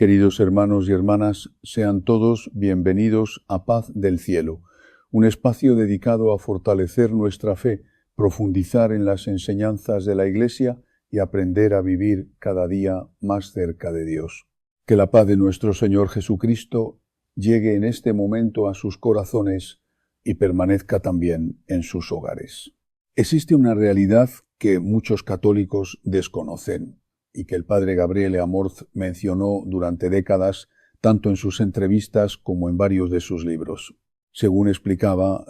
Queridos hermanos y hermanas, sean todos bienvenidos a Paz del Cielo, un espacio dedicado a fortalecer nuestra fe, profundizar en las enseñanzas de la Iglesia y aprender a vivir cada día más cerca de Dios. Que la paz de nuestro Señor Jesucristo llegue en este momento a sus corazones y permanezca también en sus hogares. Existe una realidad que muchos católicos desconocen y que el padre Gabriele Amorth mencionó durante décadas, tanto en sus entrevistas como en varios de sus libros. Según explicaba,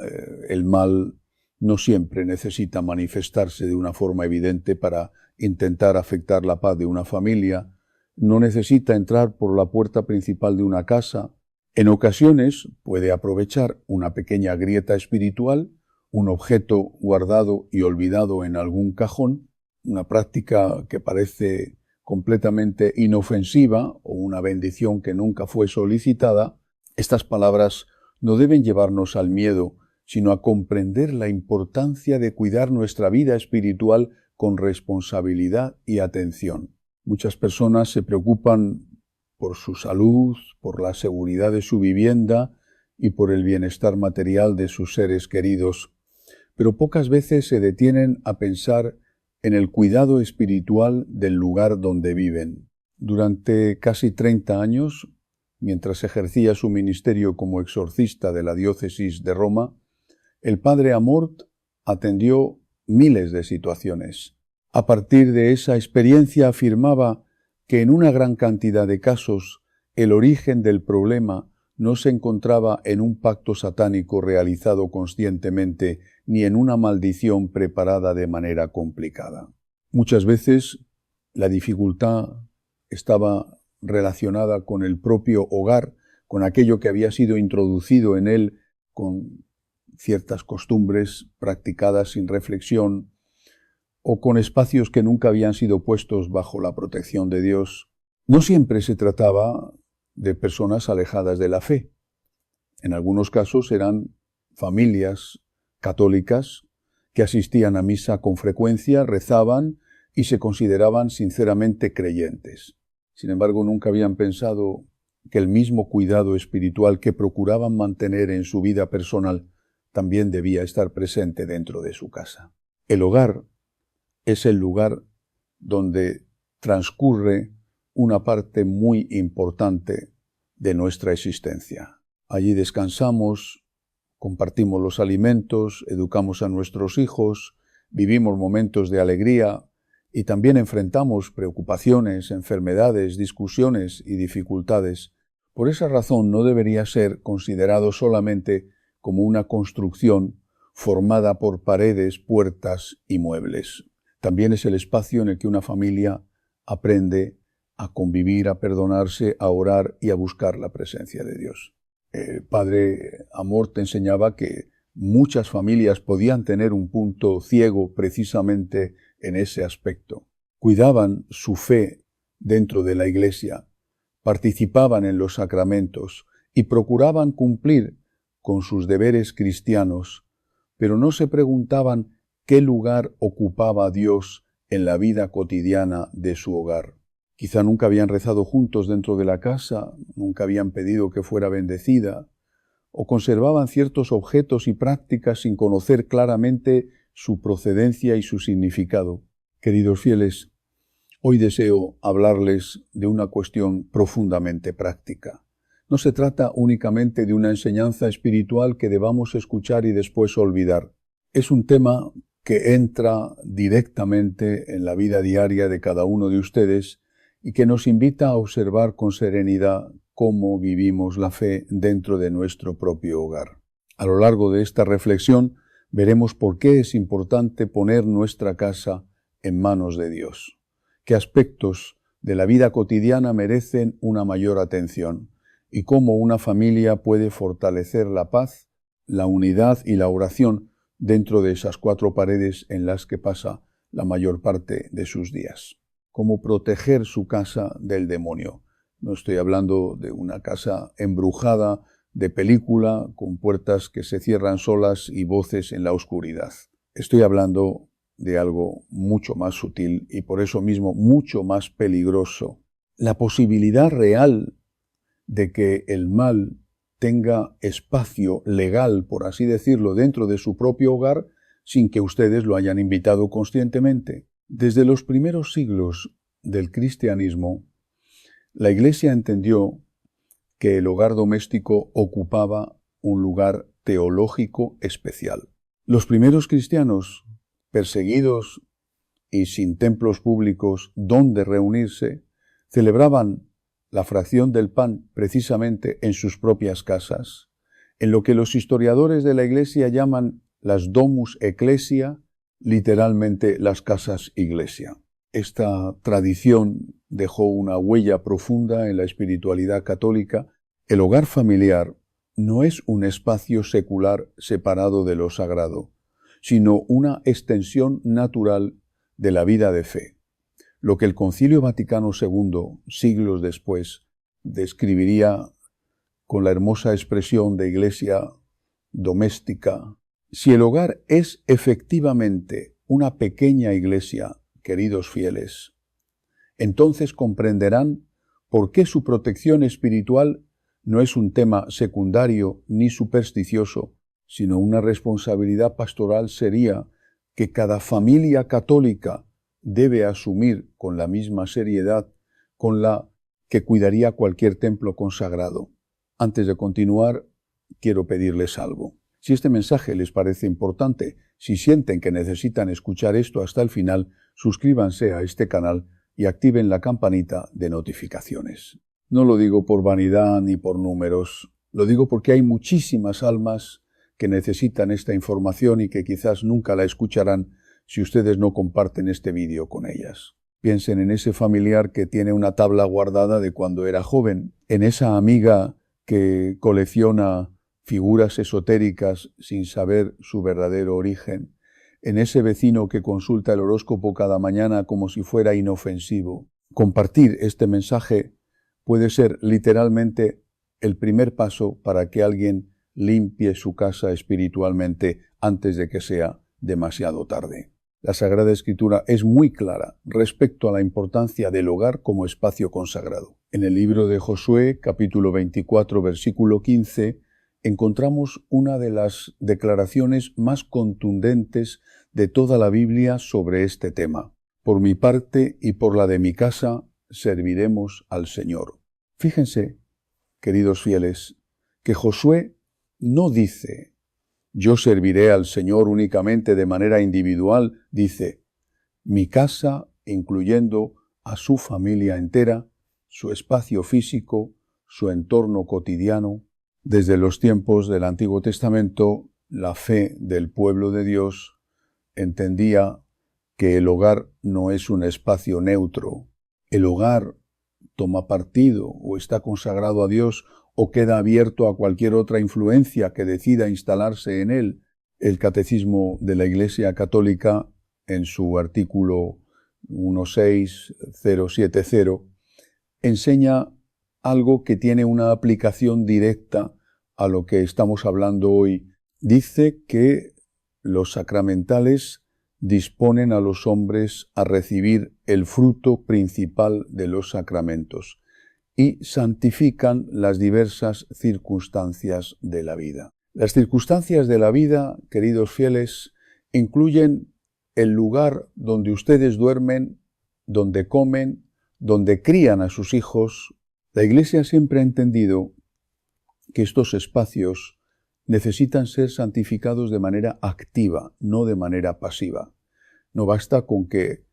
el mal no siempre necesita manifestarse de una forma evidente para intentar afectar la paz de una familia, no necesita entrar por la puerta principal de una casa. En ocasiones puede aprovechar una pequeña grieta espiritual, un objeto guardado y olvidado en algún cajón, una práctica que parece completamente inofensiva o una bendición que nunca fue solicitada. Estas palabras no deben llevarnos al miedo, sino a comprender la importancia de cuidar nuestra vida espiritual con responsabilidad y atención. Muchas personas se preocupan por su salud, por la seguridad de su vivienda y por el bienestar material de sus seres queridos, pero pocas veces se detienen a pensar en el cuidado espiritual del lugar donde viven. Durante casi 30 años, mientras ejercía su ministerio como exorcista de la diócesis de Roma, el padre Amorth atendió miles de situaciones. A partir de esa experiencia afirmaba que en una gran cantidad de casos el origen del problema no se encontraba en un pacto satánico realizado conscientemente ni en una maldición preparada de manera complicada. Muchas veces la dificultad estaba relacionada con el propio hogar, con aquello que había sido introducido en él, con ciertas costumbres practicadas sin reflexión, o con espacios que nunca habían sido puestos bajo la protección de Dios. No siempre se trataba de personas alejadas de la fe. En algunos casos eran familias católicas que asistían a misa con frecuencia, rezaban y se consideraban sinceramente creyentes. Sin embargo, nunca habían pensado que el mismo cuidado espiritual que procuraban mantener en su vida personal también debía estar presente dentro de su casa. El hogar es el lugar donde transcurre una parte muy importante de nuestra existencia. Allí descansamos, compartimos los alimentos, educamos a nuestros hijos, vivimos momentos de alegría y también enfrentamos preocupaciones, enfermedades, discusiones y dificultades. Por esa razón no debería ser considerado solamente como una construcción formada por paredes, puertas y muebles. También es el espacio en el que una familia aprende a convivir, a perdonarse, a orar y a buscar la presencia de Dios. El padre Amorth enseñaba que muchas familias podían tener un punto ciego precisamente en ese aspecto. Cuidaban su fe dentro de la Iglesia, participaban en los sacramentos y procuraban cumplir con sus deberes cristianos, pero no se preguntaban qué lugar ocupaba Dios en la vida cotidiana de su hogar. Quizá nunca habían rezado juntos dentro de la casa, nunca habían pedido que fuera bendecida, o conservaban ciertos objetos y prácticas sin conocer claramente su procedencia y su significado. Queridos fieles, hoy deseo hablarles de una cuestión profundamente práctica. No se trata únicamente de una enseñanza espiritual que debamos escuchar y después olvidar. Es un tema que entra directamente en la vida diaria de cada uno de ustedes y que nos invita a observar con serenidad cómo vivimos la fe dentro de nuestro propio hogar. A lo largo de esta reflexión veremos por qué es importante poner nuestra casa en manos de Dios, qué aspectos de la vida cotidiana merecen una mayor atención y cómo una familia puede fortalecer la paz, la unidad y la oración dentro de esas 4 paredes en las que pasa la mayor parte de sus días. Cómo proteger su casa del demonio. No estoy hablando de una casa embrujada de película con puertas que se cierran solas y voces en la oscuridad. Estoy hablando de algo mucho más sutil y por eso mismo mucho más peligroso. la posibilidad real de que el mal tenga espacio legal, por así decirlo, dentro de su propio hogar, sin que ustedes lo hayan invitado conscientemente. Desde los primeros siglos del cristianismo, la Iglesia entendió que el hogar doméstico ocupaba un lugar teológico especial. Los primeros cristianos, perseguidos y sin templos públicos donde reunirse, celebraban la fracción del pan precisamente en sus propias casas, en lo que los historiadores de la Iglesia llaman las domus ecclesia, literalmente las casas iglesia. Esta tradición dejó una huella profunda en la espiritualidad católica. El hogar familiar no es un espacio secular separado de lo sagrado, sino una extensión natural de la vida de fe. Lo que el Concilio Vaticano II, siglos después, describiría con la hermosa expresión de iglesia doméstica. Si el hogar es efectivamente una pequeña iglesia, queridos fieles, entonces comprenderán por qué su protección espiritual no es un tema secundario ni supersticioso, sino una responsabilidad pastoral seria que cada familia católica debe asumir con la misma seriedad con la que cuidaría cualquier templo consagrado. Antes de continuar, quiero pedirles algo. Si este mensaje les parece importante, si sienten que necesitan escuchar esto hasta el final, suscríbanse a este canal y activen la campanita de notificaciones. No lo digo por vanidad ni por números, lo digo porque hay muchísimas almas que necesitan esta información y que quizás nunca la escucharán si ustedes no comparten este vídeo con ellas. Piensen en ese familiar que tiene una tabla guardada de cuando era joven, en esa amiga que colecciona figuras esotéricas sin saber su verdadero origen, en ese vecino que consulta el horóscopo cada mañana como si fuera inofensivo. Compartir este mensaje puede ser literalmente el primer paso para que alguien limpie su casa espiritualmente antes de que sea demasiado tarde. La Sagrada Escritura es muy clara respecto a la importancia del hogar como espacio consagrado. En el libro de Josué, capítulo 24, versículo 15, encontramos una de las declaraciones más contundentes de toda la Biblia sobre este tema. Por mi parte y por la de mi casa serviremos al Señor. Fíjense, queridos fieles, que Josué no dice: yo serviré al Señor únicamente de manera individual, dice: mi casa, incluyendo a su familia entera, su espacio físico, su entorno cotidiano. Desde los tiempos del Antiguo Testamento, la fe del pueblo de Dios entendía que el hogar no es un espacio neutro. El hogar toma partido o está consagrado a Dios o queda abierto a cualquier otra influencia que decida instalarse en él. El Catecismo de la Iglesia Católica, en su artículo 16070, enseña algo que tiene una aplicación directa a lo que estamos hablando hoy. Dice que los sacramentales disponen a los hombres a recibir el fruto principal de los sacramentos y santifican las diversas circunstancias de la vida. Las circunstancias de la vida, queridos fieles, incluyen el lugar donde ustedes duermen, donde comen, donde crían a sus hijos. La Iglesia siempre ha entendido que estos espacios necesitan ser santificados de manera activa, no de manera pasiva. No basta con que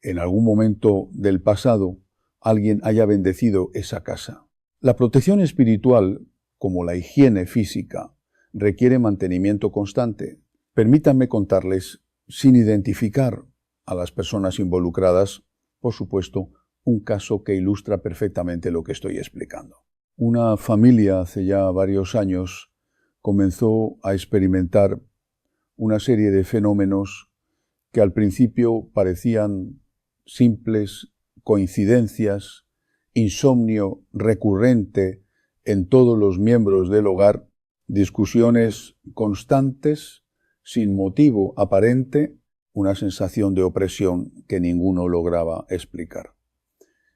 en algún momento del pasado alguien haya bendecido esa casa. La protección espiritual, como la higiene física, requiere mantenimiento constante. Permítanme contarles, sin identificar a las personas involucradas, por supuesto, un caso que ilustra perfectamente lo que estoy explicando. Una familia hace ya varios años comenzó a experimentar una serie de fenómenos que al principio parecían simples coincidencias, insomnio recurrente en todos los miembros del hogar, discusiones constantes, sin motivo aparente, una sensación de opresión que ninguno lograba explicar.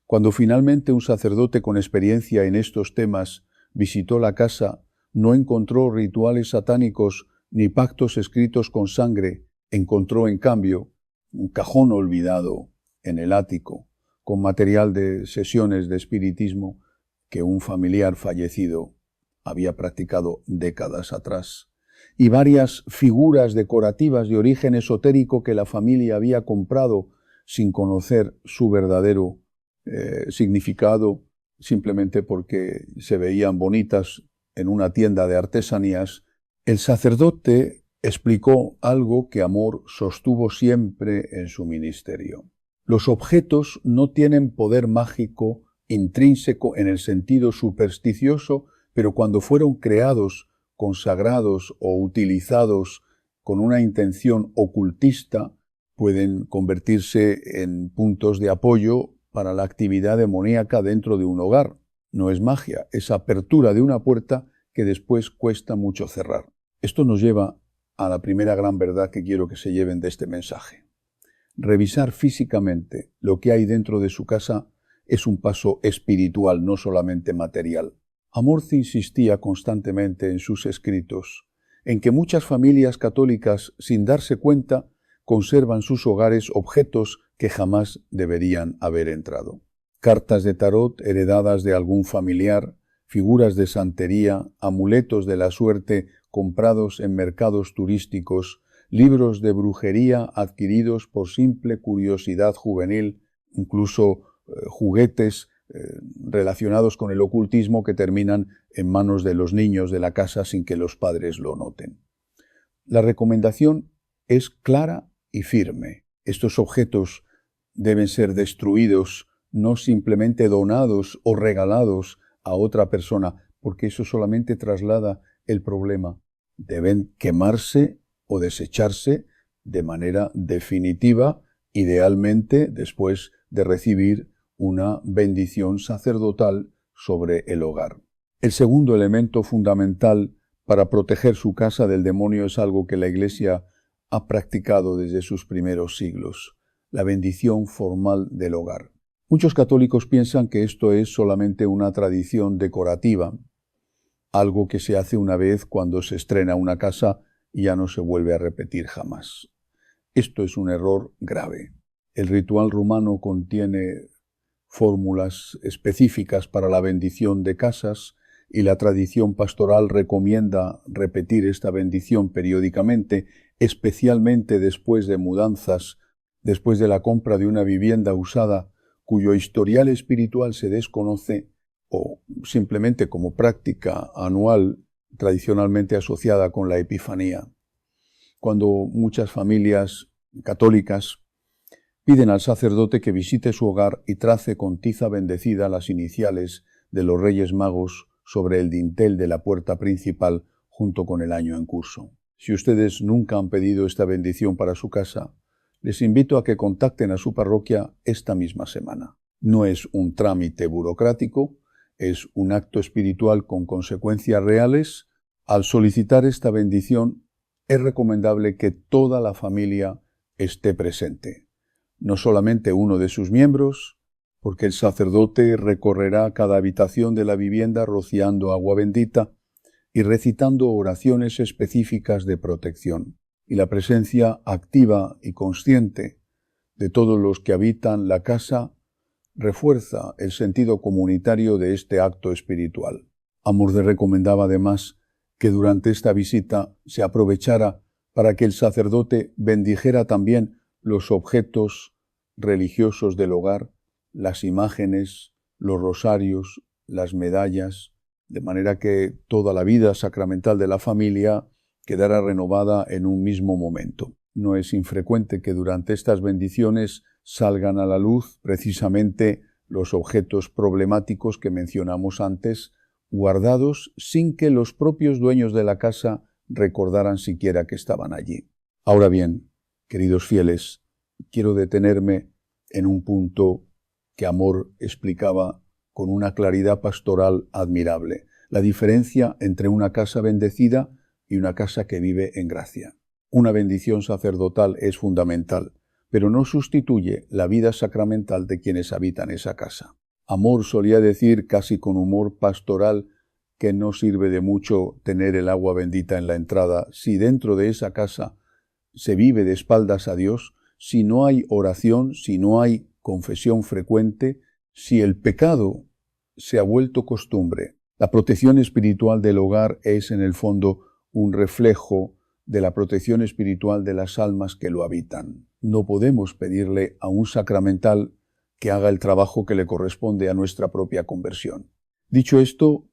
Cuando finalmente un sacerdote con experiencia en estos temas visitó la casa, no encontró rituales satánicos ni pactos escritos con sangre. Encontró, en cambio, un cajón olvidado en el ático, con material de sesiones de espiritismo que un familiar fallecido había practicado décadas atrás, y varias figuras decorativas de origen esotérico que la familia había comprado sin conocer su verdadero significado, simplemente porque se veían bonitas en una tienda de artesanías. El sacerdote explicó algo que Amor sostuvo siempre en su ministerio. Los objetos no tienen poder mágico intrínseco en el sentido supersticioso, pero cuando fueron creados, consagrados o utilizados con una intención ocultista, pueden convertirse en puntos de apoyo para la actividad demoníaca dentro de un hogar. No es magia, es apertura de una puerta que después cuesta mucho cerrar. Esto nos lleva a la primera gran verdad que quiero que se lleven de este mensaje. Revisar físicamente lo que hay dentro de su casa es un paso espiritual, no solamente material. Amorth insistía constantemente en sus escritos en que muchas familias católicas, sin darse cuenta, conservan sus hogares objetos que jamás deberían haber entrado. Cartas de tarot heredadas de algún familiar, figuras de santería, amuletos de la suerte comprados en mercados turísticos, libros de brujería adquiridos por simple curiosidad juvenil, incluso juguetes relacionados con el ocultismo que terminan en manos de los niños de la casa sin que los padres lo noten. La recomendación es clara y firme. Estos objetos deben ser destruidos, no simplemente donados o regalados a otra persona, porque eso solamente traslada el problema. Deben quemarse o desecharse de manera definitiva, idealmente después de recibir una bendición sacerdotal sobre el hogar. El segundo elemento fundamental para proteger su casa del demonio es algo que la Iglesia ha practicado desde sus primeros siglos: la bendición formal del hogar. Muchos católicos piensan que esto es solamente una tradición decorativa, algo que se hace una vez cuando se estrena una casa y ya no se vuelve a repetir jamás. Esto es un error grave. El ritual rumano contiene fórmulas específicas para la bendición de casas y la tradición pastoral recomienda repetir esta bendición periódicamente, especialmente después de mudanzas, después de la compra de una vivienda usada cuyo historial espiritual se desconoce, o simplemente como práctica anual tradicionalmente asociada con la Epifanía. Cuando muchas familias católicas piden al sacerdote que visite su hogar y trace con tiza bendecida las iniciales de los Reyes Magos sobre el dintel de la puerta principal junto con el año en curso. Si ustedes nunca han pedido esta bendición para su casa, les invito a que contacten a su parroquia esta misma semana. No es un trámite burocrático, es un acto espiritual con consecuencias reales. Al solicitar esta bendición, es recomendable que toda la familia esté presente, no solamente uno de sus miembros, porque el sacerdote recorrerá cada habitación de la vivienda rociando agua bendita y recitando oraciones específicas de protección, y la presencia activa y consciente de todos los que habitan la casa refuerza el sentido comunitario de este acto espiritual. Amorth recomendaba además que durante esta visita se aprovechara para que el sacerdote bendijera también los objetos religiosos del hogar, las imágenes, los rosarios, las medallas, de manera que toda la vida sacramental de la familia quedara renovada en un mismo momento. No es infrecuente que durante estas bendiciones salgan a la luz precisamente los objetos problemáticos que mencionamos antes, guardados sin que los propios dueños de la casa recordaran siquiera que estaban allí. Ahora bien, queridos fieles, quiero detenerme en un punto que Amorth explicaba con una claridad pastoral admirable: la diferencia entre una casa bendecida y una casa que vive en gracia. Una bendición sacerdotal es fundamental, pero no sustituye la vida sacramental de quienes habitan esa casa. Amor solía decir, casi con humor pastoral, que no sirve de mucho tener el agua bendita en la entrada si dentro de esa casa se vive de espaldas a Dios, si no hay oración, si no hay confesión frecuente, si el pecado se ha vuelto costumbre. La protección espiritual del hogar es, en el fondo, un reflejo de la protección espiritual de las almas que lo habitan. No podemos pedirle a un sacramental que haga el trabajo que le corresponde a nuestra propia conversión. Dicho esto,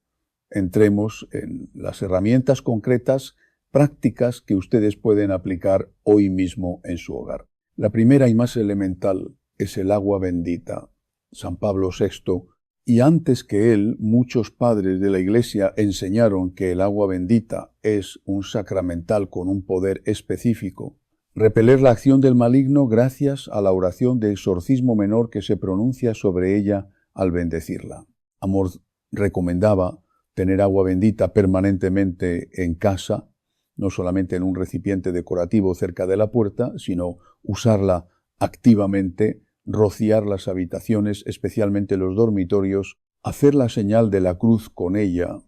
entremos en las herramientas concretas, prácticas que ustedes pueden aplicar hoy mismo en su hogar. La primera y más elemental es el agua bendita. San Pablo VI, y antes que él, muchos padres de la Iglesia enseñaron que el agua bendita es un sacramental con un poder específico. Repeler la acción del maligno gracias a la oración de exorcismo menor que se pronuncia sobre ella al bendecirla. Amor recomendaba tener agua bendita permanentemente en casa, no solamente en un recipiente decorativo cerca de la puerta, sino usarla activamente, rociar las habitaciones, especialmente los dormitorios, hacer la señal de la cruz con ella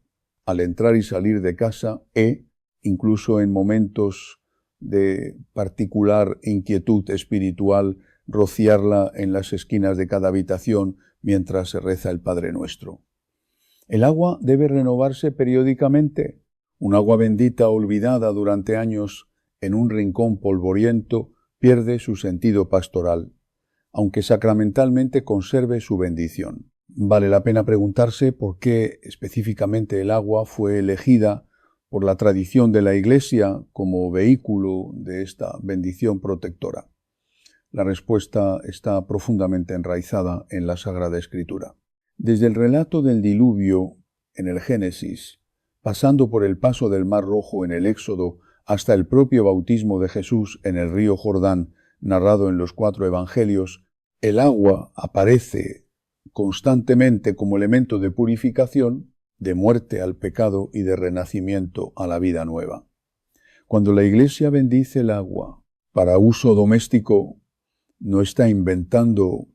al entrar y salir de casa incluso en momentos de particular inquietud espiritual, rociarla en las esquinas de cada habitación mientras se reza el Padre Nuestro. El agua debe renovarse periódicamente. Un agua bendita olvidada durante años en un rincón polvoriento pierde su sentido pastoral, aunque sacramentalmente conserve su bendición. Vale la pena preguntarse por qué específicamente el agua fue elegida por la tradición de la Iglesia como vehículo de esta bendición protectora. La respuesta está profundamente enraizada en la Sagrada Escritura. Desde el relato del diluvio en el Génesis, pasando por el paso del Mar Rojo en el Éxodo, hasta el propio bautismo de Jesús en el río Jordán, narrado en los 4 evangelios, el agua aparece constantemente como elemento de purificación, de muerte al pecado y de renacimiento a la vida nueva. Cuando la Iglesia bendice el agua para uso doméstico, no está inventando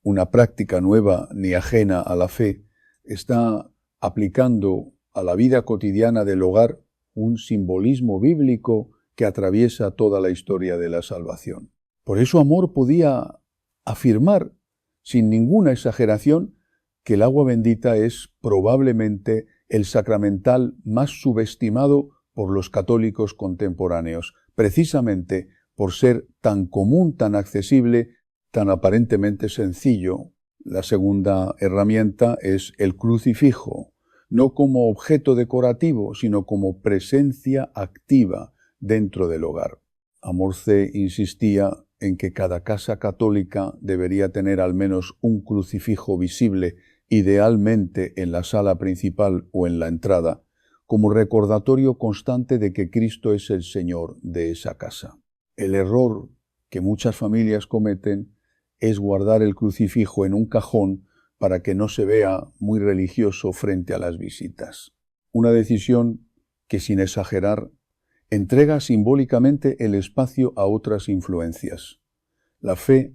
una práctica nueva ni ajena a la fe, está aplicando a la vida cotidiana del hogar un simbolismo bíblico que atraviesa toda la historia de la salvación. Por eso Amor podía afirmar, sin ninguna exageración, que el agua bendita es probablemente el sacramental más subestimado por los católicos contemporáneos, precisamente por ser tan común, tan accesible, tan aparentemente sencillo. La segunda herramienta es el crucifijo, no como objeto decorativo, sino como presencia activa dentro del hogar. Amor C insistía en que cada casa católica debería tener al menos un crucifijo visible, idealmente en la sala principal o en la entrada, como recordatorio constante de que Cristo es el Señor de esa casa. El error que muchas familias cometen es guardar el crucifijo en un cajón para que no se vea muy religioso frente a las visitas. Una decisión que, sin exagerar, entrega simbólicamente el espacio a otras influencias. La fe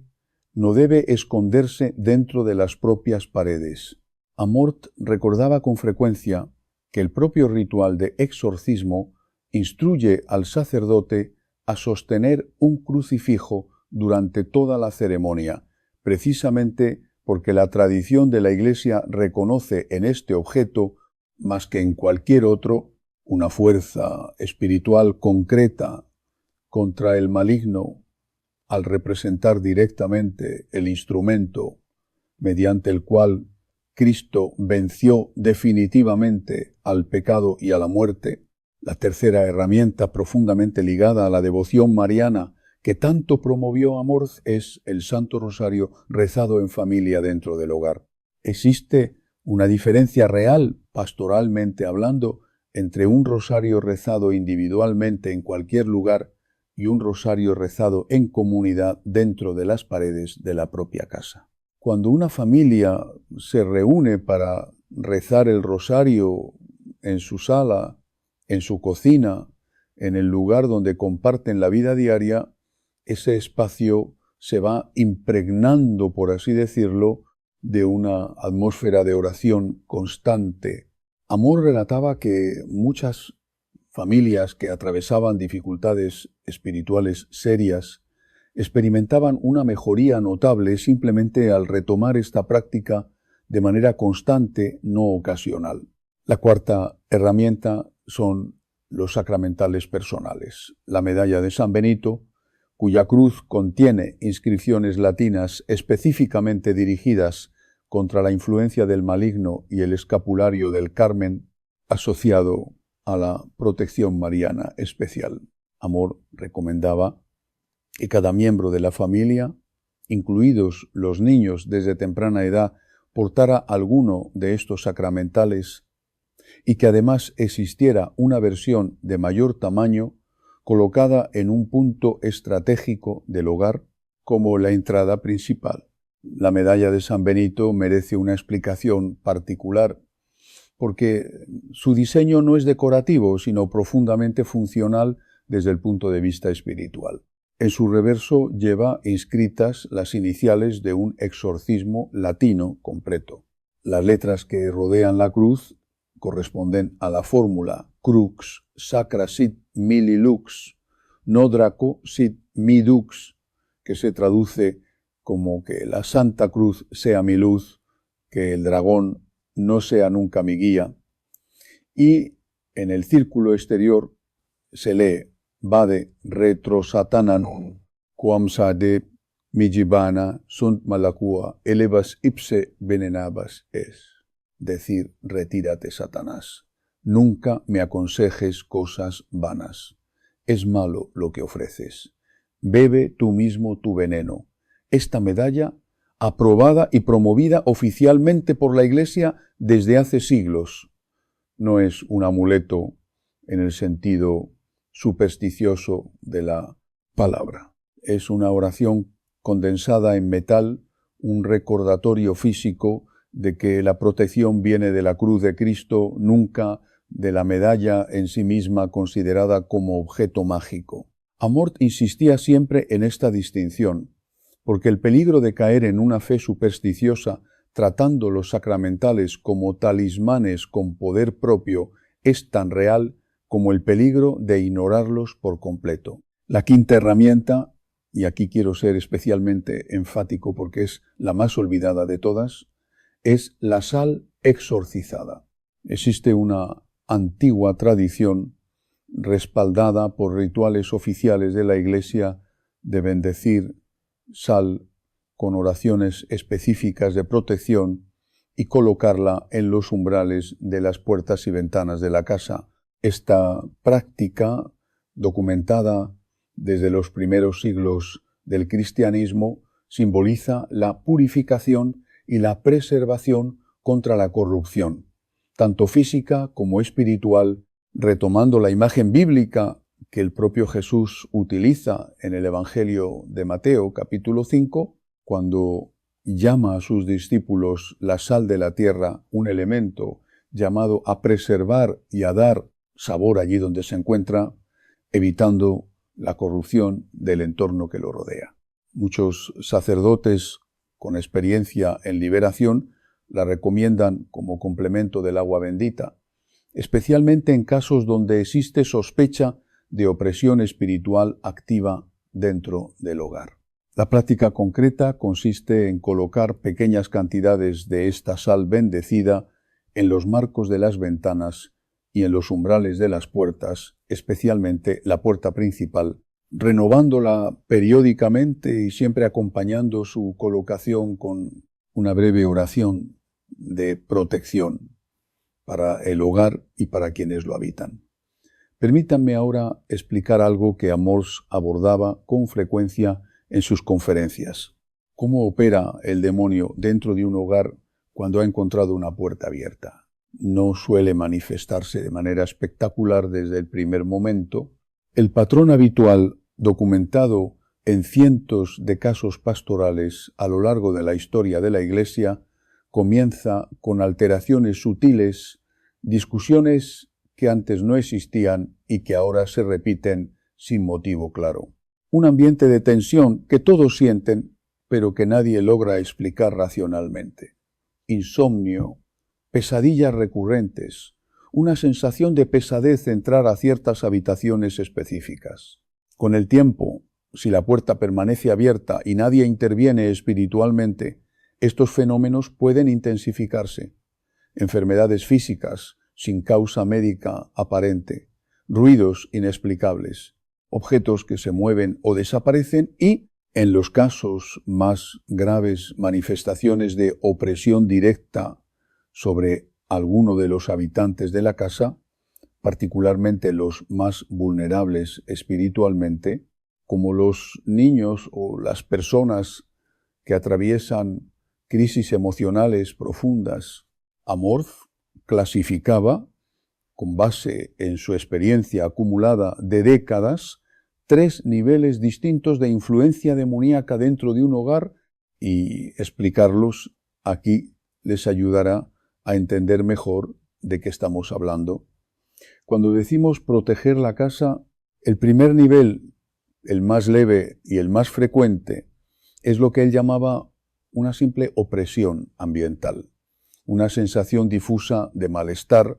no debe esconderse dentro de las propias paredes. Amort recordaba con frecuencia que el propio ritual de exorcismo instruye al sacerdote a sostener un crucifijo durante toda la ceremonia, precisamente porque la tradición de la Iglesia reconoce en este objeto, más que en cualquier otro, una fuerza espiritual concreta contra el maligno al representar directamente el instrumento mediante el cual Cristo venció definitivamente al pecado y a la muerte. La tercera herramienta profundamente ligada a la devoción mariana que tanto promovió Amor es el Santo Rosario rezado en familia dentro del hogar. Existe una diferencia real, pastoralmente hablando, entre un rosario rezado individualmente en cualquier lugar y un rosario rezado en comunidad dentro de las paredes de la propia casa. Cuando una familia se reúne para rezar el rosario en su sala, en su cocina, en el lugar donde comparten la vida diaria, ese espacio se va impregnando, por así decirlo, de una atmósfera de oración constante. Amor relataba que muchas familias que atravesaban dificultades espirituales serias experimentaban una mejoría notable simplemente al retomar esta práctica de manera constante, no ocasional. La cuarta herramienta son los sacramentales personales. La medalla de San Benito, cuya cruz contiene inscripciones latinas específicamente dirigidas contra la influencia del maligno, y el escapulario del Carmen, asociado a la protección mariana especial. Amor recomendaba que cada miembro de la familia, incluidos los niños desde temprana edad, portara alguno de estos sacramentales y que además existiera una versión de mayor tamaño colocada en un punto estratégico del hogar como la entrada principal. La medalla de San Benito merece una explicación particular porque su diseño no es decorativo, sino profundamente funcional desde el punto de vista espiritual. En su reverso lleva inscritas las iniciales de un exorcismo latino completo. Las letras que rodean la cruz corresponden a la fórmula crux sacra sit mihi lux, no draco sit mi dux, que se traduce como que la Santa Cruz sea mi luz, que el dragón no sea nunca mi guía. Y en el círculo exterior se lee Vade retro satanan quam sade mijibana sunt malacua elevas ipse venenabas es. Decir, retírate, Satanás. Nunca me aconsejes cosas vanas. Es malo lo que ofreces. Bebe tú mismo tu veneno. Esta medalla, aprobada y promovida oficialmente por la Iglesia desde hace siglos, no es un amuleto en el sentido supersticioso de la palabra. Es una oración condensada en metal, un recordatorio físico de que la protección viene de la cruz de Cristo, nunca de la medalla en sí misma considerada como objeto mágico. Amort insistía siempre en esta distinción, porque el peligro de caer en una fe supersticiosa tratando los sacramentales como talismanes con poder propio es tan real como el peligro de ignorarlos por completo. La quinta herramienta, y aquí quiero ser especialmente enfático porque es la más olvidada de todas, es la sal exorcizada. Existe una antigua tradición respaldada por rituales oficiales de la Iglesia de bendecir sal con oraciones específicas de protección y colocarla en los umbrales de las puertas y ventanas de la casa. Esta práctica, documentada desde los primeros siglos del cristianismo, simboliza la purificación y la preservación contra la corrupción, tanto física como espiritual, retomando la imagen bíblica que el propio Jesús utiliza en el Evangelio de Mateo, capítulo 5, cuando llama a sus discípulos la sal de la tierra, un elemento llamado a preservar y a dar sabor allí donde se encuentra, evitando la corrupción del entorno que lo rodea. Muchos sacerdotes con experiencia en liberación la recomiendan como complemento del agua bendita, especialmente en casos donde existe sospecha de opresión espiritual activa dentro del hogar. La práctica concreta consiste en colocar pequeñas cantidades de esta sal bendecida en los marcos de las ventanas y en los umbrales de las puertas, especialmente la puerta principal, renovándola periódicamente y siempre acompañando su colocación con una breve oración de protección para el hogar y para quienes lo habitan. Permítanme ahora explicar algo que Amors abordaba con frecuencia en sus conferencias. ¿Cómo opera el demonio dentro de un hogar cuando ha encontrado una puerta abierta? No suele manifestarse de manera espectacular desde el primer momento. El patrón habitual, documentado en cientos de casos pastorales a lo largo de la historia de la Iglesia, comienza con alteraciones sutiles, discusiones que antes no existían y que ahora se repiten sin motivo claro. Un ambiente de tensión que todos sienten, pero que nadie logra explicar racionalmente. Insomnio, pesadillas recurrentes, una sensación de pesadez entrar a ciertas habitaciones específicas. Con el tiempo, si la puerta permanece abierta y nadie interviene espiritualmente, estos fenómenos pueden intensificarse. Enfermedades físicas sin causa médica aparente, ruidos inexplicables, objetos que se mueven o desaparecen y, en los casos más graves, manifestaciones de opresión directa sobre alguno de los habitantes de la casa, particularmente los más vulnerables espiritualmente, como los niños o las personas que atraviesan crisis emocionales profundas. Amorth clasificaba, con base en su experiencia acumulada de décadas, 3 niveles distintos de influencia demoníaca dentro de un hogar, y explicarlos aquí les ayudará a entender mejor de qué estamos hablando. Cuando decimos proteger la casa, el primer nivel, el más leve y el más frecuente, es lo que él llamaba una simple opresión ambiental, una sensación difusa de malestar,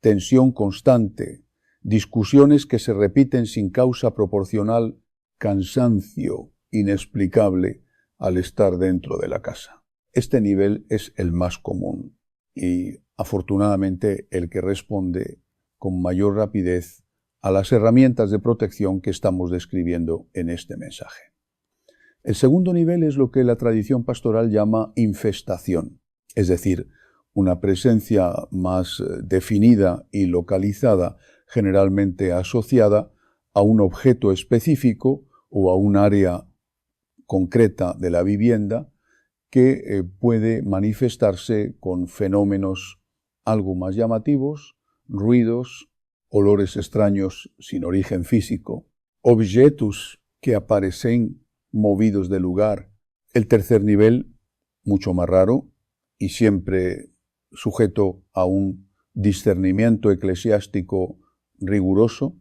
tensión constante, discusiones que se repiten sin causa proporcional, cansancio inexplicable al estar dentro de la casa. Este nivel es el más común y, afortunadamente, el que responde con mayor rapidez a las herramientas de protección que estamos describiendo en este mensaje. El segundo nivel es lo que la tradición pastoral llama infestación, es decir, una presencia más definida y localizada, generalmente asociada a un objeto específico o a un área concreta de la vivienda que puede manifestarse con fenómenos algo más llamativos, ruidos, olores extraños sin origen físico, objetos que aparecen movidos del lugar. El tercer nivel, mucho más raro y siempre sujeto a un discernimiento eclesiástico riguroso,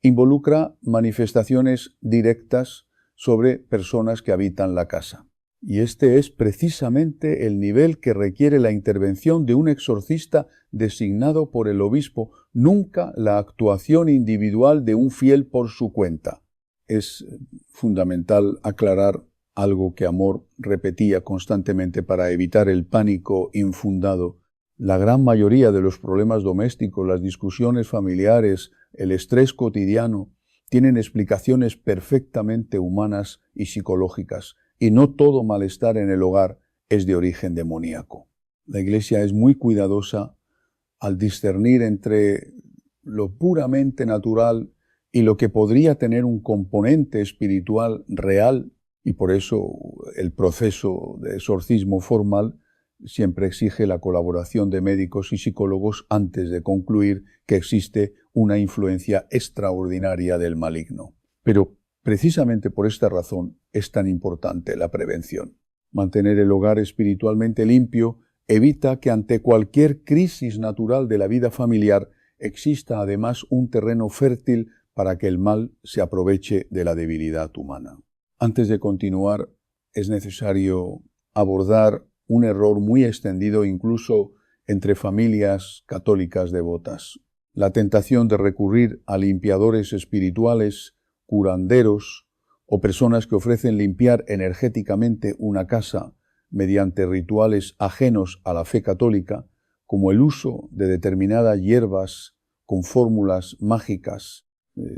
involucra manifestaciones directas sobre personas que habitan la casa. Y este es precisamente el nivel que requiere la intervención de un exorcista designado por el obispo, nunca la actuación individual de un fiel por su cuenta. Es fundamental aclarar algo que Amorth repetía constantemente para evitar el pánico infundado. La gran mayoría de los problemas domésticos, las discusiones familiares, el estrés cotidiano, tienen explicaciones perfectamente humanas y psicológicas, y no todo malestar en el hogar es de origen demoníaco. La Iglesia es muy cuidadosa al discernir entre lo puramente natural y lo que podría tener un componente espiritual real, y por eso el proceso de exorcismo formal siempre exige la colaboración de médicos y psicólogos antes de concluir que existe una influencia extraordinaria del maligno. Pero precisamente por esta razón es tan importante la prevención. Mantener el hogar espiritualmente limpio evita que ante cualquier crisis natural de la vida familiar exista además un terreno fértil para que el mal se aproveche de la debilidad humana. Antes de continuar, es necesario abordar un error muy extendido incluso entre familias católicas devotas. La tentación de recurrir a limpiadores espirituales, curanderos o personas que ofrecen limpiar energéticamente una casa mediante rituales ajenos a la fe católica, como el uso de determinadas hierbas con fórmulas mágicas,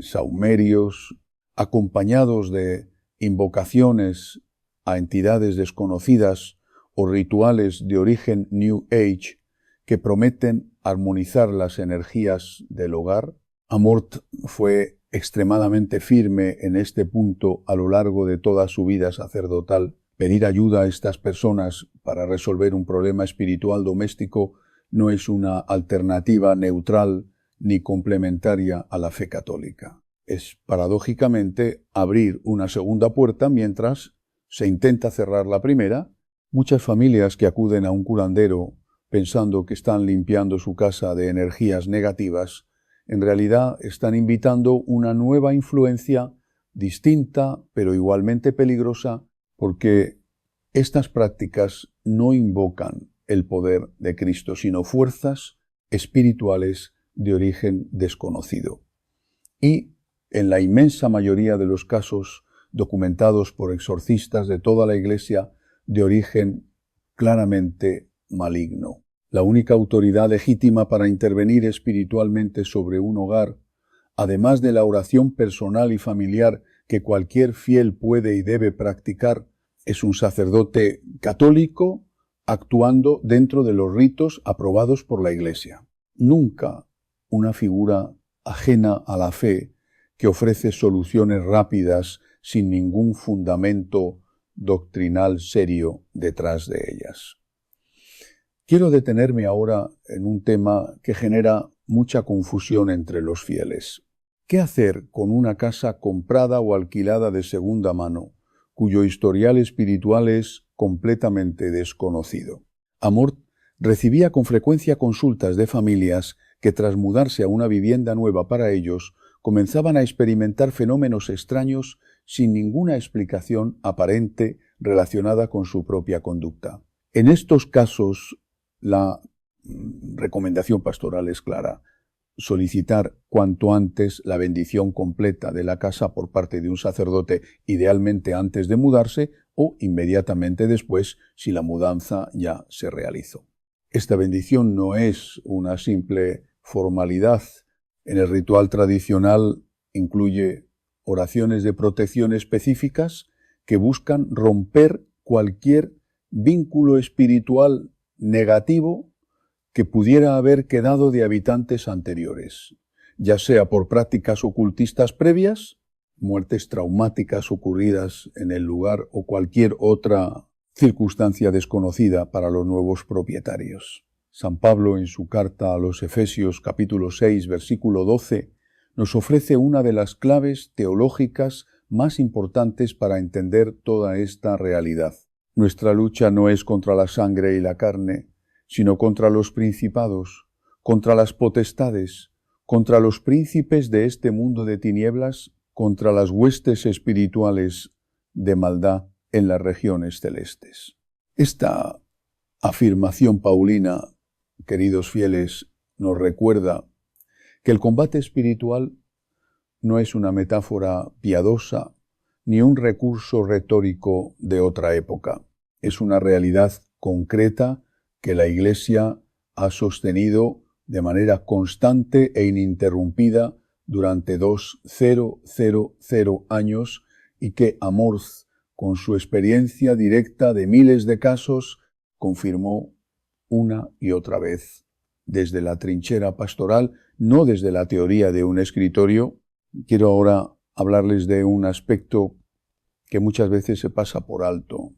saumerios, acompañados de invocaciones a entidades desconocidas o rituales de origen New Age que prometen armonizar las energías del hogar. Amorth fue extremadamente firme en este punto a lo largo de toda su vida sacerdotal. Pedir ayuda a estas personas para resolver un problema espiritual doméstico no es una alternativa neutral ni complementaria a la fe católica. Es, paradójicamente, abrir una segunda puerta mientras se intenta cerrar la primera. Muchas familias que acuden a un curandero pensando que están limpiando su casa de energías negativas, en realidad están invitando una nueva influencia distinta, pero igualmente peligrosa, porque Estas prácticas no invocan el poder de Cristo, sino fuerzas espirituales de origen desconocido. Y, en la inmensa mayoría de los casos documentados por exorcistas de toda la Iglesia, de origen claramente maligno. La única autoridad legítima para intervenir espiritualmente sobre un hogar, además de la oración personal y familiar que cualquier fiel puede y debe practicar, es un sacerdote católico actuando dentro de los ritos aprobados por la Iglesia. Nunca una figura ajena a la fe que ofrece soluciones rápidas sin ningún fundamento doctrinal serio detrás de ellas. Quiero detenerme ahora en un tema que genera mucha confusión entre los fieles. ¿Qué hacer con una casa comprada o alquilada de segunda mano, cuyo historial espiritual es completamente desconocido? Amort recibía con frecuencia consultas de familias que tras mudarse a una vivienda nueva para ellos, comenzaban a experimentar fenómenos extraños sin ninguna explicación aparente relacionada con su propia conducta. En estos casos, la recomendación pastoral es clara: solicitar cuanto antes la bendición completa de la casa por parte de un sacerdote, idealmente antes de mudarse o inmediatamente después si la mudanza ya se realizó. Esta bendición no es una simple formalidad. En el ritual tradicional incluye oraciones de protección específicas que buscan romper cualquier vínculo espiritual negativo que pudiera haber quedado de habitantes anteriores, ya sea por prácticas ocultistas previas, muertes traumáticas ocurridas en el lugar o cualquier otra circunstancia desconocida para los nuevos propietarios. San Pablo, en su carta a los Efesios capítulo 6, versículo 12, nos ofrece una de las claves teológicas más importantes para entender toda esta realidad. Nuestra lucha no es contra la sangre y la carne, sino contra los principados, contra las potestades, contra los príncipes de este mundo de tinieblas, contra las huestes espirituales de maldad en las regiones celestes. Esta afirmación paulina, queridos fieles, nos recuerda que el combate espiritual no es una metáfora piadosa ni un recurso retórico de otra época. Es una realidad concreta que la Iglesia ha sostenido de manera constante e ininterrumpida durante 2000 años y que Amort, con su experiencia directa de miles de casos, confirmó una y otra vez. Desde la trinchera pastoral, no desde la teoría de un escritorio. Quiero ahora hablarles de un aspecto que muchas veces se pasa por alto: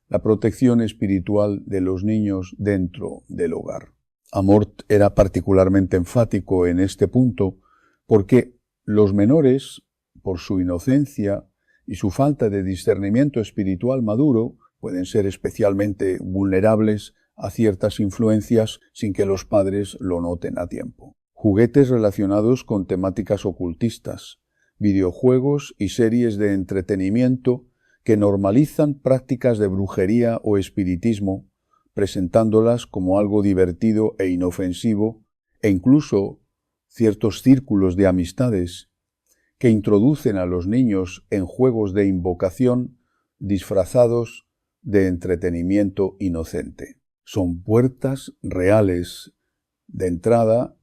la protección espiritual de los niños dentro del hogar. Amort era particularmente enfático en este punto porque los menores, por su inocencia y su falta de discernimiento espiritual maduro, pueden ser especialmente vulnerables a ciertas influencias sin que los padres lo noten a tiempo. Juguetes relacionados con temáticas ocultistas, videojuegos y series de entretenimiento que normalizan prácticas de brujería o espiritismo, presentándolas como algo divertido e inofensivo, e incluso ciertos círculos de amistades que introducen a los niños en juegos de invocación disfrazados de entretenimiento inocente. Son puertas reales de entrada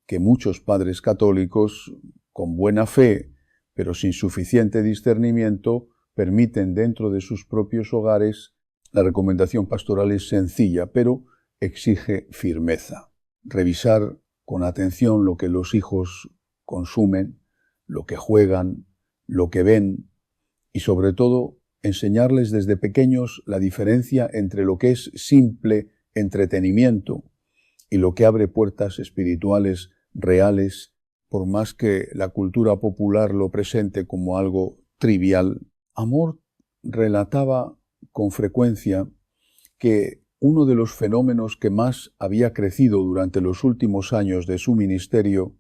que muchos padres católicos, con buena fe, pero sin suficiente discernimiento, permiten dentro de sus propios hogares. La recomendación pastoral es sencilla, pero exige firmeza. Revisar con atención lo que los hijos consumen, lo que juegan, lo que ven, y sobre todo enseñarles desde pequeños la diferencia entre lo que es simple entretenimiento y lo que abre puertas espirituales reales, por más que la cultura popular lo presente como algo trivial. Amort relataba con frecuencia que uno de los fenómenos que más había crecido durante los últimos años de su ministerio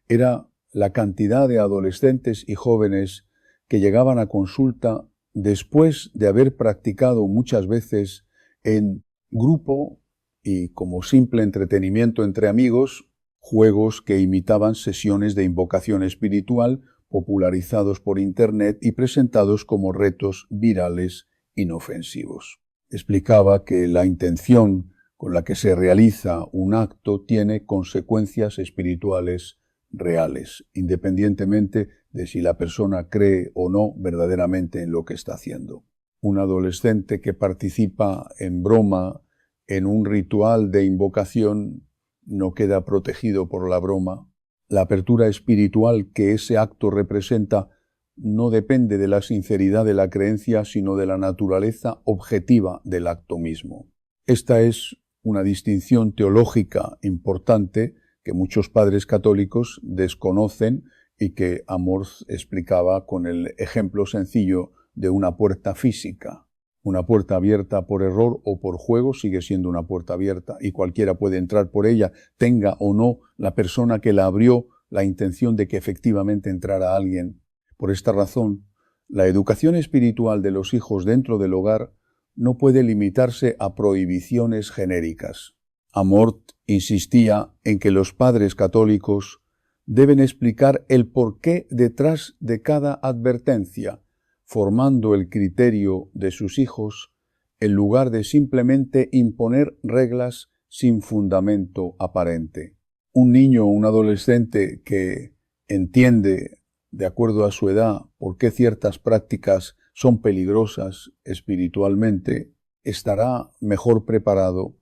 era la cantidad de adolescentes y jóvenes que llegaban a consulta después de haber practicado muchas veces en grupo y como simple entretenimiento entre amigos, juegos que imitaban sesiones de invocación espiritual popularizados por Internet y presentados como retos virales inofensivos. Explicaba que la intención con la que se realiza un acto tiene consecuencias espirituales reales, independientemente de si la persona cree o no verdaderamente en lo que está haciendo. Un adolescente que participa en broma en un ritual de invocación no queda protegido por la broma. La apertura espiritual que ese acto representa no depende de la sinceridad de la creencia, sino de la naturaleza objetiva del acto mismo. Esta es una distinción teológica importante que muchos padres católicos desconocen y que Amorth explicaba con el ejemplo sencillo de una puerta física. Una puerta abierta por error o por juego sigue siendo una puerta abierta y cualquiera puede entrar por ella, tenga o no la persona que la abrió la intención de que efectivamente entrara alguien. Por esta razón, la educación espiritual de los hijos dentro del hogar no puede limitarse a prohibiciones genéricas. Amorth insistía en que los padres católicos deben explicar el porqué detrás de cada advertencia, formando el criterio de sus hijos en lugar de simplemente imponer reglas sin fundamento aparente. Un niño o un adolescente que entiende, de acuerdo a su edad, por qué ciertas prácticas son peligrosas espiritualmente, estará mejor preparado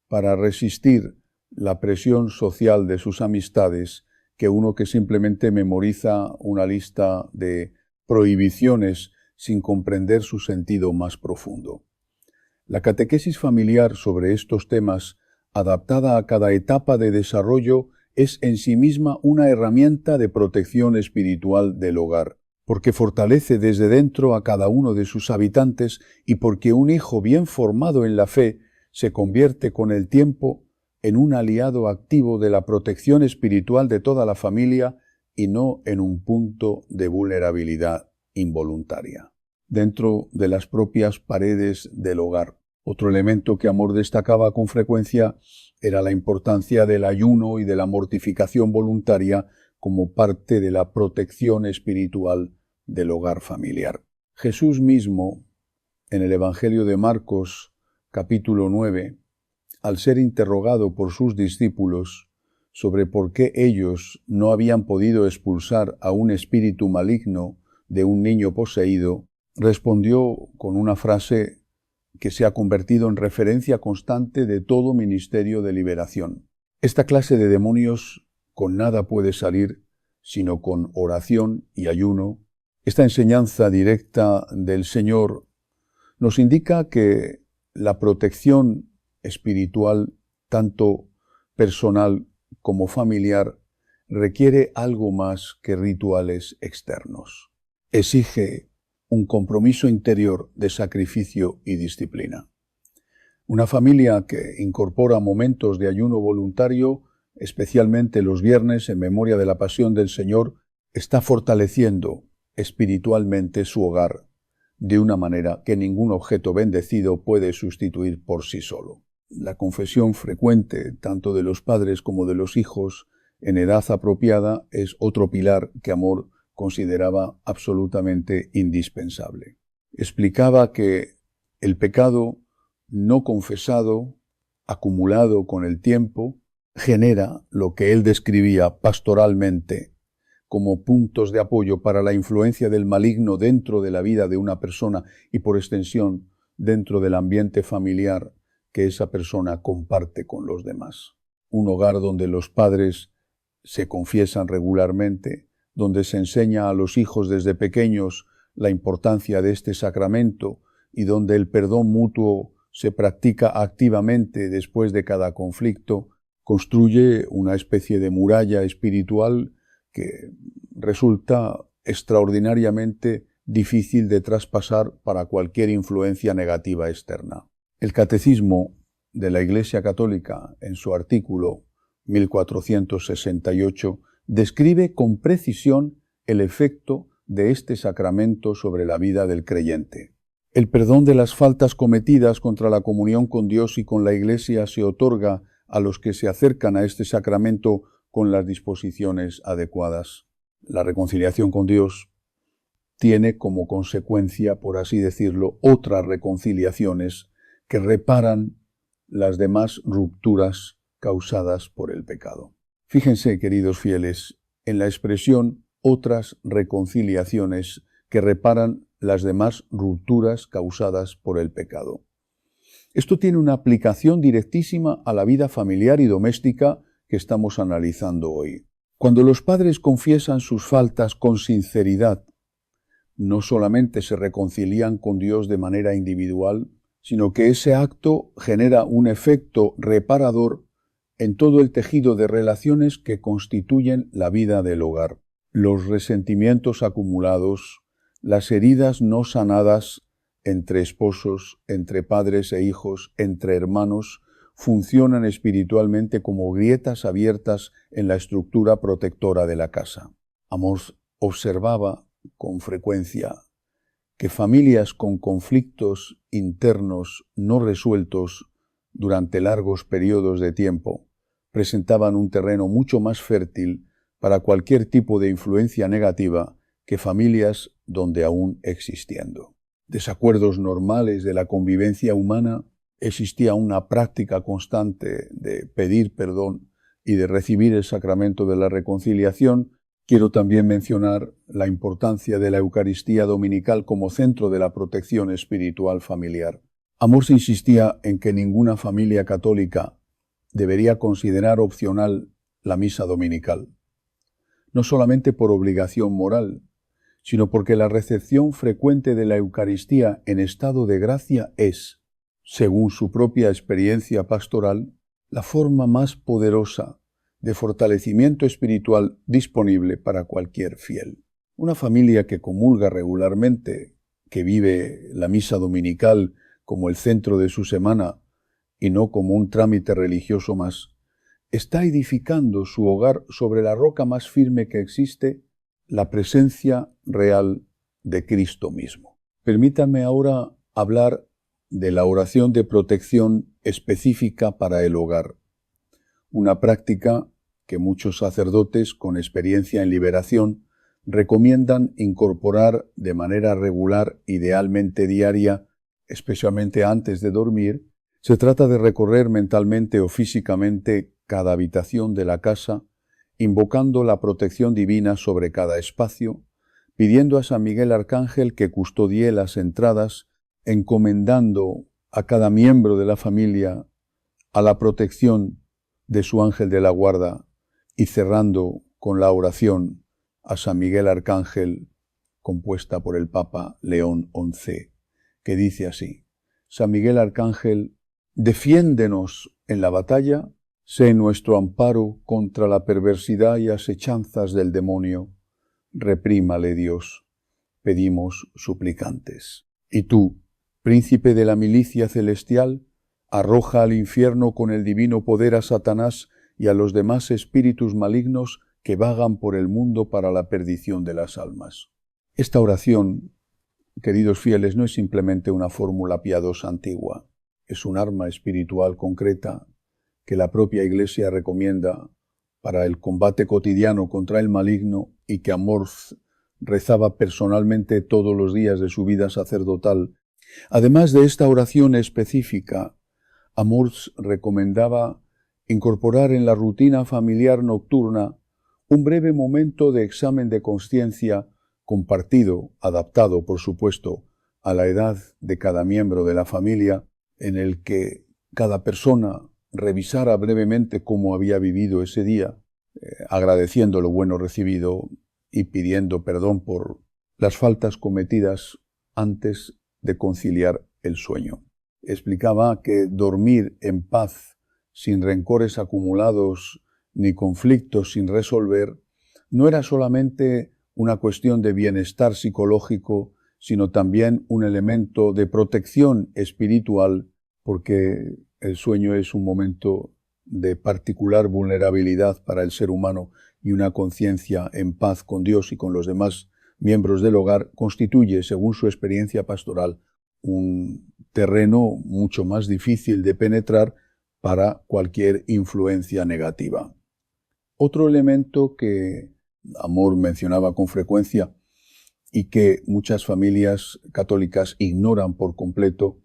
para resistir la presión social de sus amistades que uno que simplemente memoriza una lista de prohibiciones sin comprender su sentido más profundo. La catequesis familiar sobre estos temas, adaptada a cada etapa de desarrollo, es en sí misma una herramienta de protección espiritual del hogar, porque fortalece desde dentro a cada uno de sus habitantes y porque un hijo bien formado en la fe se convierte con el tiempo en un aliado activo de la protección espiritual de toda la familia y no en un punto de vulnerabilidad involuntaria. Dentro de las propias paredes del hogar. Otro elemento que Amorth destacaba con frecuencia era la importancia del ayuno y de la mortificación voluntaria como parte de la protección espiritual del hogar familiar. Jesús mismo, en el Evangelio de Marcos, capítulo 9, al ser interrogado por sus discípulos sobre por qué ellos no habían podido expulsar a un espíritu maligno de un niño poseído, respondió con una frase que se ha convertido en referencia constante de todo ministerio de liberación. Esta clase de demonios con nada puede salir sino con oración y ayuno. Esta enseñanza directa del Señor nos indica que la protección espiritual, tanto personal como familiar, requiere algo más que rituales externos. Exige un compromiso interior de sacrificio y disciplina. Una familia que incorpora momentos de ayuno voluntario, especialmente los viernes en memoria de la pasión del Señor, está fortaleciendo espiritualmente su hogar de una manera que ningún objeto bendecido puede sustituir por sí solo. La confesión frecuente, tanto de los padres como de los hijos, en edad apropiada, es otro pilar que Amorth consideraba absolutamente indispensable. Explicaba que el pecado no confesado, acumulado con el tiempo, genera lo que él describía pastoralmente como puntos de apoyo para la influencia del maligno dentro de la vida de una persona y por extensión dentro del ambiente familiar que esa persona comparte con los demás. Un hogar donde los padres se confiesan regularmente, donde se enseña a los hijos desde pequeños la importancia de este sacramento y donde el perdón mutuo se practica activamente después de cada conflicto, construye una especie de muralla espiritual que resulta extraordinariamente difícil de traspasar para cualquier influencia negativa externa. El Catecismo de la Iglesia Católica, en su artículo 1468, describe con precisión el efecto de este sacramento sobre la vida del creyente. El perdón de las faltas cometidas contra la comunión con Dios y con la Iglesia se otorga a los que se acercan a este sacramento con las disposiciones adecuadas. La reconciliación con Dios tiene como consecuencia, por así decirlo, otras reconciliaciones que reparan las demás rupturas causadas por el pecado. Fíjense, queridos fieles, en la expresión otras reconciliaciones que reparan las demás rupturas causadas por el pecado. Esto tiene una aplicación directísima a la vida familiar y doméstica que estamos analizando hoy. Cuando los padres confiesan sus faltas con sinceridad, no solamente se reconcilian con Dios de manera individual, sino que ese acto genera un efecto reparador en todo el tejido de relaciones que constituyen la vida del hogar. Los resentimientos acumulados, las heridas no sanadas entre esposos, entre padres e hijos, entre hermanos, funcionan espiritualmente como grietas abiertas en la estructura protectora de la casa. Amos observaba con frecuencia que familias con conflictos internos no resueltos durante largos periodos de tiempo presentaban un terreno mucho más fértil para cualquier tipo de influencia negativa que familias donde aún existiendo desacuerdos normales de la convivencia humana, existía una práctica constante de pedir perdón y de recibir el sacramento de la reconciliación. Quiero también mencionar la importancia de la Eucaristía dominical como centro de la protección espiritual familiar. Amors insistía en que ninguna familia católica debería considerar opcional la misa dominical, no solamente por obligación moral, sino porque la recepción frecuente de la Eucaristía en estado de gracia es, según su propia experiencia pastoral, la forma más poderosa de fortalecimiento espiritual disponible para cualquier fiel. Una familia que comulga regularmente, que vive la misa dominical como el centro de su semana y no como un trámite religioso más, está edificando su hogar sobre la roca más firme que existe, la presencia real de Cristo mismo. Permítanme ahora hablar de la oración de protección específica para el hogar, una práctica que muchos sacerdotes con experiencia en liberación recomiendan incorporar de manera regular, idealmente diaria, especialmente antes de dormir. Se trata de recorrer mentalmente o físicamente cada habitación de la casa, invocando la protección divina sobre cada espacio, pidiendo a San Miguel Arcángel que custodie las entradas, encomendando a cada miembro de la familia a la protección de su ángel de la guarda y cerrando con la oración a San Miguel Arcángel compuesta por el Papa León XI, que dice así: San Miguel Arcángel, defiéndenos en la batalla, sé nuestro amparo contra la perversidad y asechanzas del demonio. Reprímale Dios, pedimos suplicantes. Y tú, príncipe de la milicia celestial, arroja al infierno con el divino poder a Satanás y a los demás espíritus malignos que vagan por el mundo para la perdición de las almas. Esta oración, queridos fieles, no es simplemente una fórmula piadosa antigua, es un arma espiritual concreta que la propia Iglesia recomienda para el combate cotidiano contra el maligno y que Amorth rezaba personalmente todos los días de su vida sacerdotal. Además de esta oración específica, Amorth recomendaba incorporar en la rutina familiar nocturna un breve momento de examen de conciencia compartido, adaptado, por supuesto, a la edad de cada miembro de la familia, en el que cada persona revisara brevemente cómo había vivido ese día, agradeciendo lo bueno recibido y pidiendo perdón por las faltas cometidas antes de conciliar el sueño. Explicaba que dormir en paz, sin rencores acumulados ni conflictos sin resolver, no era solamente una cuestión de bienestar psicológico, sino también un elemento de protección espiritual, porque el sueño es un momento de particular vulnerabilidad para el ser humano y una conciencia en paz con Dios y con los demás miembros del hogar constituye, según su experiencia pastoral, un terreno mucho más difícil de penetrar para cualquier influencia negativa. Otro elemento que Amor mencionaba con frecuencia y que muchas familias católicas ignoran por completo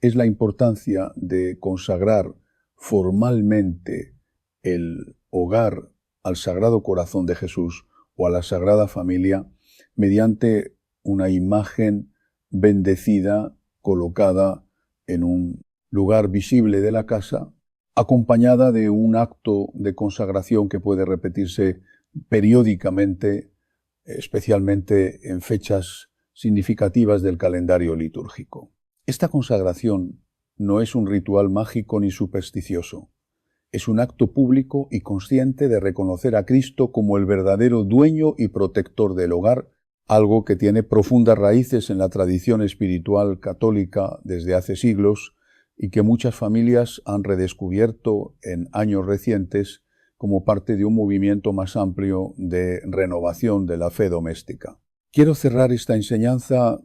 es la importancia de consagrar formalmente el hogar al Sagrado Corazón de Jesús o a la Sagrada Familia mediante una imagen bendecida colocada en un lugar visible de la casa, acompañada de un acto de consagración que puede repetirse periódicamente, especialmente en fechas significativas del calendario litúrgico. Esta consagración no es un ritual mágico ni supersticioso. Es un acto público y consciente de reconocer a Cristo como el verdadero dueño y protector del hogar, algo que tiene profundas raíces en la tradición espiritual católica desde hace siglos y que muchas familias han redescubierto en años recientes como parte de un movimiento más amplio de renovación de la fe doméstica. Quiero cerrar esta enseñanza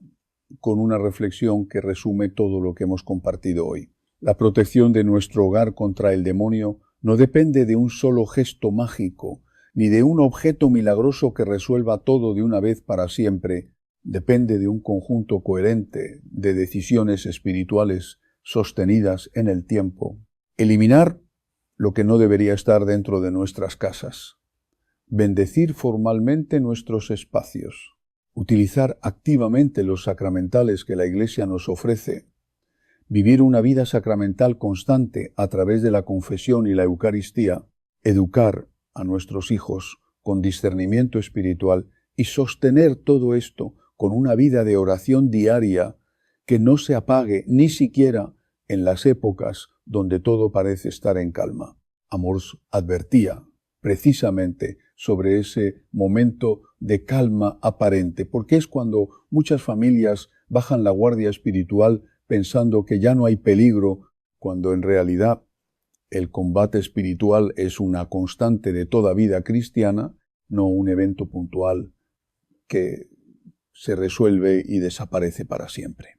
con una reflexión que resume todo lo que hemos compartido hoy. La protección de nuestro hogar contra el demonio no depende de un solo gesto mágico, ni de un objeto milagroso que resuelva todo de una vez para siempre. Depende de un conjunto coherente de decisiones espirituales sostenidas en el tiempo. Eliminar lo que no debería estar dentro de nuestras casas. Bendecir formalmente nuestros espacios. Utilizar activamente los sacramentales que la Iglesia nos ofrece. Vivir una vida sacramental constante a través de la confesión y la Eucaristía. Educar a nuestros hijos con discernimiento espiritual y sostener todo esto con una vida de oración diaria que no se apague ni siquiera en las épocas donde todo parece estar en calma. Amor advertía precisamente sobre ese momento de calma aparente, porque es cuando muchas familias bajan la guardia espiritual pensando que ya no hay peligro, cuando en realidad el combate espiritual es una constante de toda vida cristiana, no un evento puntual que se resuelve y desaparece para siempre.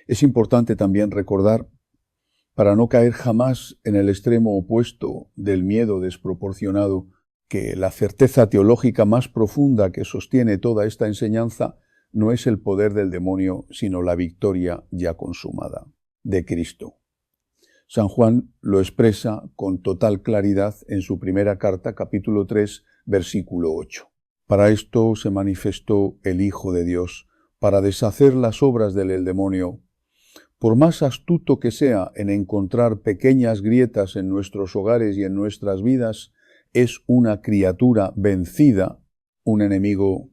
Es importante también recordar, para no caer jamás en el extremo opuesto del miedo desproporcionado, que la certeza teológica más profunda que sostiene toda esta enseñanza no es el poder del demonio, sino la victoria ya consumada de Cristo. San Juan lo expresa con total claridad en su primera carta, capítulo 3, versículo 8. Para esto se manifestó el Hijo de Dios, para deshacer las obras del demonio. Por más astuto que sea en encontrar pequeñas grietas en nuestros hogares y en nuestras vidas, es una criatura vencida, un enemigo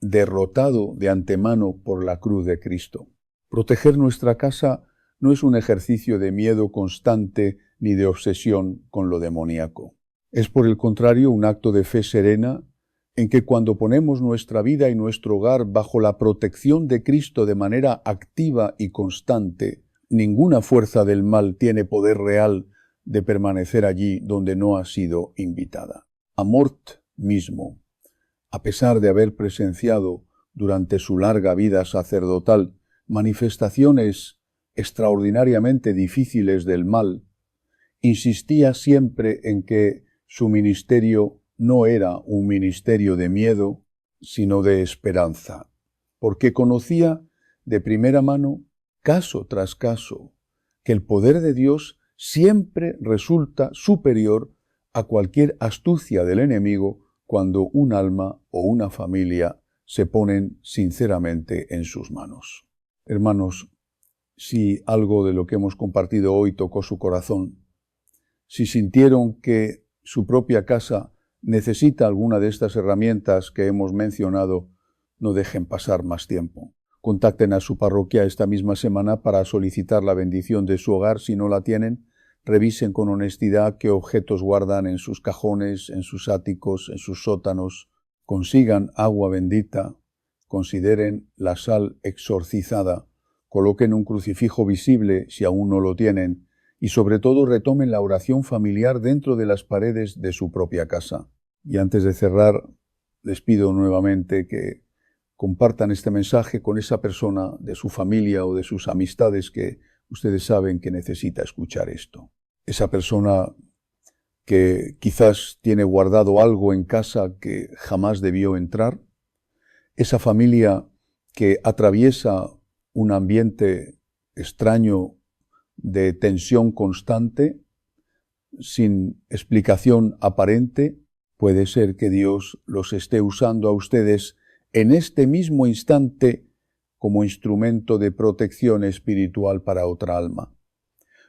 derrotado de antemano por la cruz de Cristo. Proteger nuestra casa no es un ejercicio de miedo constante ni de obsesión con lo demoníaco. Es por el contrario un acto de fe serena en que cuando ponemos nuestra vida y nuestro hogar bajo la protección de Cristo de manera activa y constante, ninguna fuerza del mal tiene poder real de permanecer allí donde no ha sido invitada. Amort mismo, a pesar de haber presenciado durante su larga vida sacerdotal manifestaciones extraordinariamente difíciles del mal, insistía siempre en que su ministerio no era un ministerio de miedo, sino de esperanza, porque conocía de primera mano, caso tras caso, que el poder de Dios siempre resulta superior a cualquier astucia del enemigo cuando un alma o una familia se ponen sinceramente en sus manos. Hermanos, si algo de lo que hemos compartido hoy tocó su corazón, si sintieron que su propia casa necesita alguna de estas herramientas que hemos mencionado, no dejen pasar más tiempo. Contacten a su parroquia esta misma semana para solicitar la bendición de su hogar si no la tienen. Revisen con honestidad qué objetos guardan en sus cajones, en sus áticos, en sus sótanos. Consigan agua bendita. Consideren la sal exorcizada. Coloquen un crucifijo visible si aún no lo tienen. Y sobre todo retomen la oración familiar dentro de las paredes de su propia casa. Y antes de cerrar, les pido nuevamente que compartan este mensaje con esa persona de su familia o de sus amistades que ustedes saben que necesita escuchar esto. Esa persona que quizás tiene guardado algo en casa que jamás debió entrar. Esa familia que atraviesa un ambiente extraño de tensión constante, sin explicación aparente. Puede ser que Dios los esté usando a ustedes en este mismo instante como instrumento de protección espiritual para otra alma.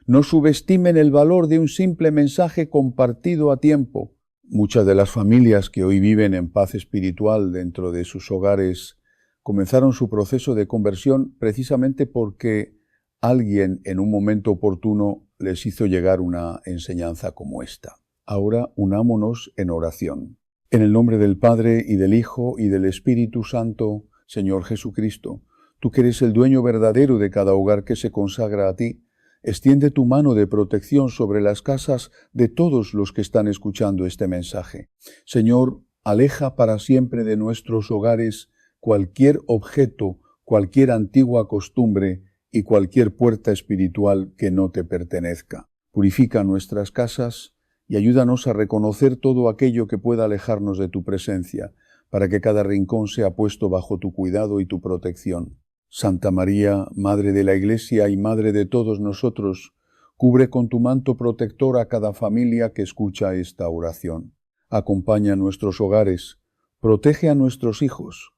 No subestimen el valor de un simple mensaje compartido a tiempo. Muchas de las familias que hoy viven en paz espiritual dentro de sus hogares comenzaron su proceso de conversión precisamente porque alguien en un momento oportuno les hizo llegar una enseñanza como esta. Ahora unámonos en oración. En el nombre del Padre, y del Hijo, y del Espíritu Santo, Señor Jesucristo, tú que eres el dueño verdadero de cada hogar que se consagra a ti, extiende tu mano de protección sobre las casas de todos los que están escuchando este mensaje. Señor, aleja para siempre de nuestros hogares cualquier objeto, cualquier antigua costumbre y cualquier puerta espiritual que no te pertenezca. Purifica nuestras casas y ayúdanos a reconocer todo aquello que pueda alejarnos de tu presencia, para que cada rincón sea puesto bajo tu cuidado y tu protección. Santa María, Madre de la Iglesia y Madre de todos nosotros, cubre con tu manto protector a cada familia que escucha esta oración. Acompaña a nuestros hogares, protege a nuestros hijos,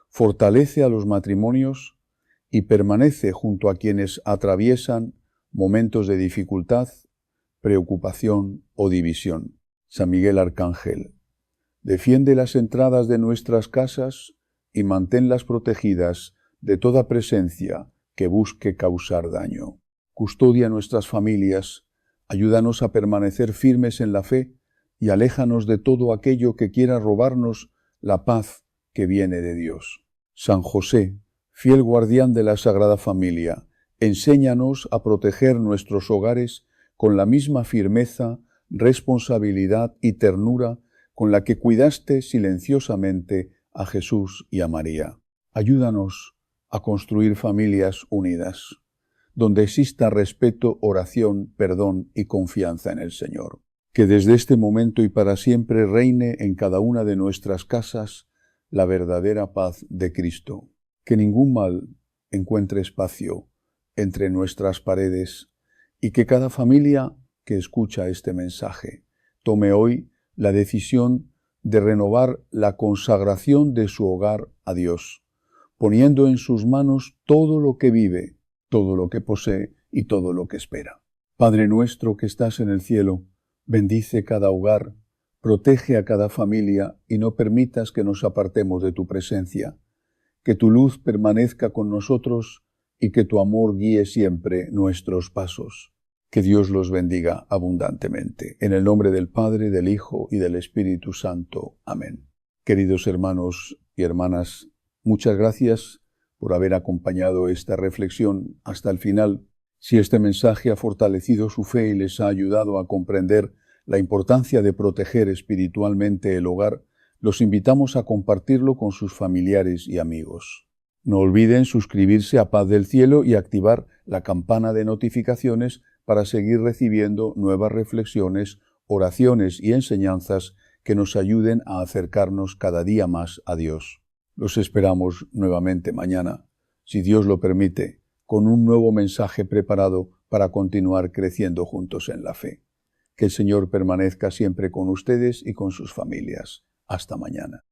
fortalece a los matrimonios y permanece junto a quienes atraviesan momentos de dificultad, preocupación o división. San Miguel Arcángel, defiende las entradas de nuestras casas y manténlas protegidas de toda presencia que busque causar daño. Custodia nuestras familias, ayúdanos a permanecer firmes en la fe y aléjanos de todo aquello que quiera robarnos la paz que viene de Dios. San José, fiel guardián de la Sagrada Familia, enséñanos a proteger nuestros hogares con la misma firmeza, responsabilidad y ternura con la que cuidaste silenciosamente a Jesús y a María. Ayúdanos a construir familias unidas, donde exista respeto, oración, perdón y confianza en el Señor. Que desde este momento y para siempre reine en cada una de nuestras casas la verdadera paz de Cristo. Que ningún mal encuentre espacio entre nuestras paredes y que cada familia que escucha este mensaje tome hoy la decisión de renovar la consagración de su hogar a Dios, poniendo en sus manos todo lo que vive, todo lo que posee y todo lo que espera. Padre nuestro que estás en el cielo, bendice cada hogar, protege a cada familia y no permitas que nos apartemos de tu presencia. Que tu luz permanezca con nosotros y que tu amor guíe siempre nuestros pasos. Que Dios los bendiga abundantemente. En el nombre del Padre, del Hijo y del Espíritu Santo. Amén. Queridos hermanos y hermanas, muchas gracias por haber acompañado esta reflexión hasta el final. Si este mensaje ha fortalecido su fe y les ha ayudado a comprender la importancia de proteger espiritualmente el hogar, los invitamos a compartirlo con sus familiares y amigos. No olviden suscribirse a Paz del Cielo y activar la campana de notificaciones para seguir recibiendo nuevas reflexiones, oraciones y enseñanzas que nos ayuden a acercarnos cada día más a Dios. Los esperamos nuevamente mañana, si Dios lo permite, con un nuevo mensaje preparado para continuar creciendo juntos en la fe. Que el Señor permanezca siempre con ustedes y con sus familias. Hasta mañana.